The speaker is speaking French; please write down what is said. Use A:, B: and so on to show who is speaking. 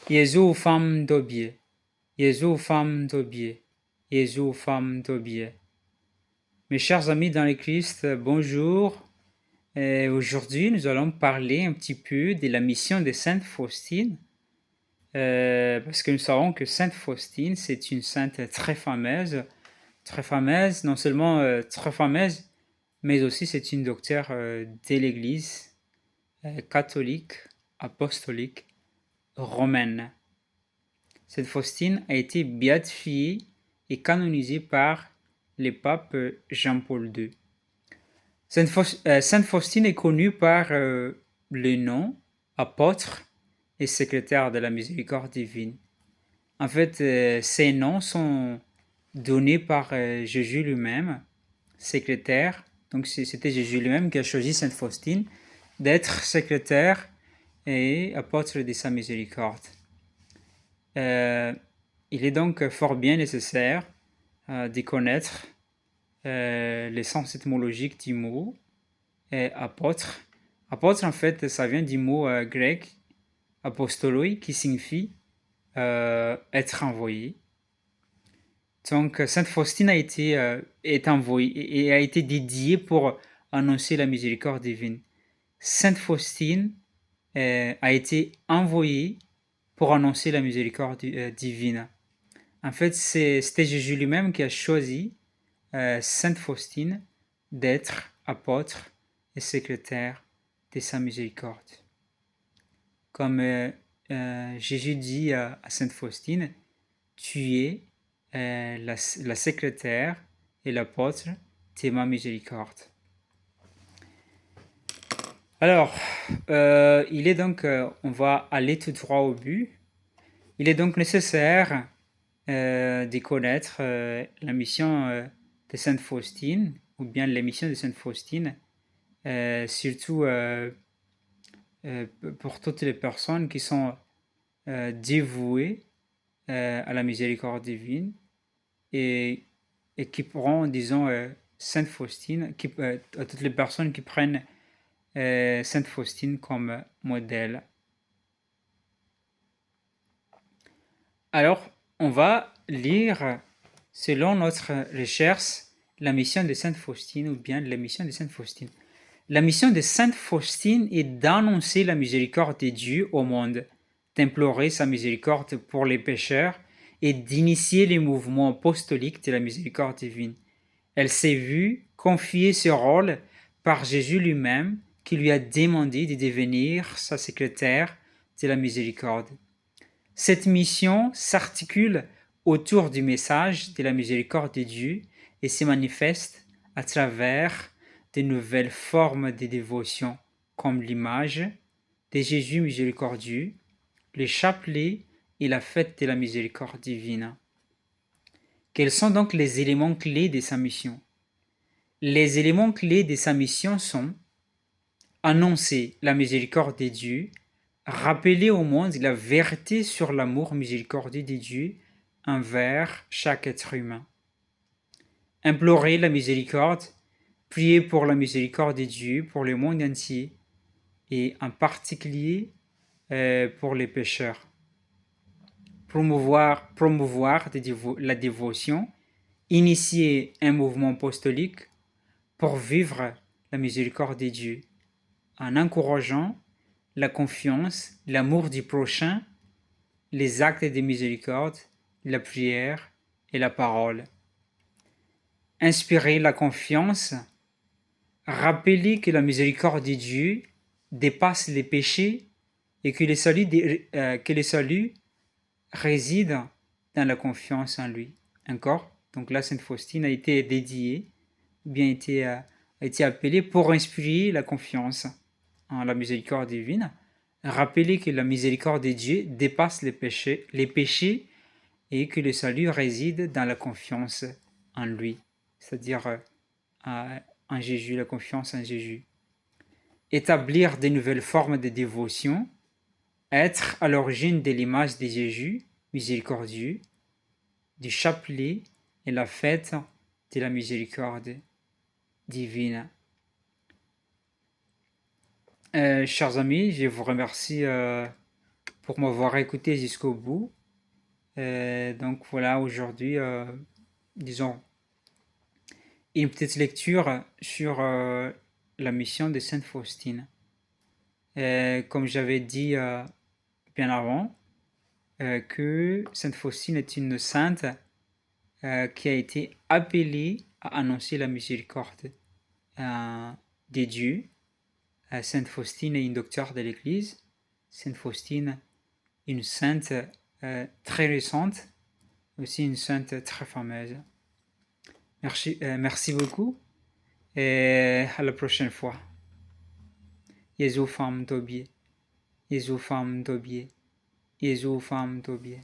A: Jésus femme d'Aubier, Jésus femme d'Aubier, Jésus femme d'Aubier. Mes chers amis dans le Christ, bonjour. Aujourd'hui, nous allons parler un petit peu de la mission de Sainte Faustine, parce que nous savons que Sainte Faustine, c'est une sainte très fameuse, non seulement très fameuse, mais aussi c'est une docteure de l'Église catholique, apostolique, romaine. Cette Faustine a été béatifiée et canonisée par le pape Jean-Paul II. Sainte Faustine est connue par le nom apôtre et secrétaire de la miséricorde divine. En fait, ces noms sont donnés par Jésus lui-même, secrétaire. Donc c'était Jésus lui-même qui a choisi Sainte Faustine d'être secrétaire et apôtre de sa miséricorde. Il est donc fort bien nécessaire de connaître le sens étymologique du mot apôtre. Apôtre, en fait, ça vient du mot grec apostoloi qui signifie être envoyé. Donc, Sainte Faustine est envoyée et a été dédiée pour annoncer la miséricorde divine. Sainte Faustine a été envoyée pour annoncer la miséricorde divine. En fait, c'était Jésus lui-même qui a choisi Sainte Faustine d'être apôtre et secrétaire de sa miséricorde. Comme Jésus dit à Sainte Faustine, tu es la secrétaire et l'apôtre de ma miséricorde. Alors, il est donc, on va aller tout droit au but. Il est donc nécessaire de connaître la mission de Sainte Faustine, ou bien les missions de Sainte Faustine, surtout pour toutes les personnes qui sont dévouées à la miséricorde divine et qui pourront, disons, Sainte Faustine, à toutes les personnes qui prennent Sainte Faustine comme modèle. Alors, on va lire, selon notre recherche, la mission de Sainte Faustine ou bien la mission de Sainte Faustine. La mission de Sainte Faustine est d'annoncer la miséricorde de Dieu au monde, d'implorer sa miséricorde pour les pécheurs et d'initier les mouvements apostoliques de la miséricorde divine. Elle s'est vue confier ce rôle par Jésus lui-même qui lui a demandé de devenir sa secrétaire de la miséricorde. Cette mission s'articule autour du message de la miséricorde de Dieu et se manifeste à travers de nouvelles formes de dévotion, comme l'image de Jésus miséricordieux, le chapelet et la fête de la miséricorde divine. Quels sont donc les éléments clés de sa mission? Les éléments clés de sa mission sont annoncer la miséricorde de Dieu, rappeler au monde la vérité sur l'amour miséricordieux de Dieu envers chaque être humain, implorer la miséricorde, prier pour la miséricorde de Dieu pour le monde entier et en particulier pour les pécheurs, promouvoir la dévotion, initier un mouvement apostolique pour vivre la miséricorde de Dieu, en encourageant la confiance, l'amour du prochain, les actes de miséricorde, la prière et la parole. Inspirer la confiance, rappeler que la miséricorde de Dieu dépasse les péchés et que le salut réside dans la confiance en lui. Encore, donc là, Sainte Faustine a été dédiée, bien a été appelée pour inspirer la confiance en la miséricorde divine, rappeler que la miséricorde de Dieu dépasse les péchés et que le salut réside dans la confiance en lui, c'est-à-dire en Jésus, la confiance en Jésus. Établir de nouvelles formes de dévotion, être à l'origine de l'image de Jésus, miséricordieux, du chapelet et la fête de la miséricorde divine. Chers amis, je vous remercie pour m'avoir écouté jusqu'au bout. Donc voilà, aujourd'hui, disons, une petite lecture sur la mission de Sainte Faustine. Comme j'avais dit bien avant, que Sainte Faustine est une sainte qui a été appelée à annoncer la miséricorde des dieux. Sainte Faustine est une docteure de l'Église. Sainte Faustine, une sainte très récente, aussi une sainte très fameuse. Merci beaucoup et à la prochaine fois. Jésus femme Tobie, Jésus femme Tobie, Jésus femme Tobie.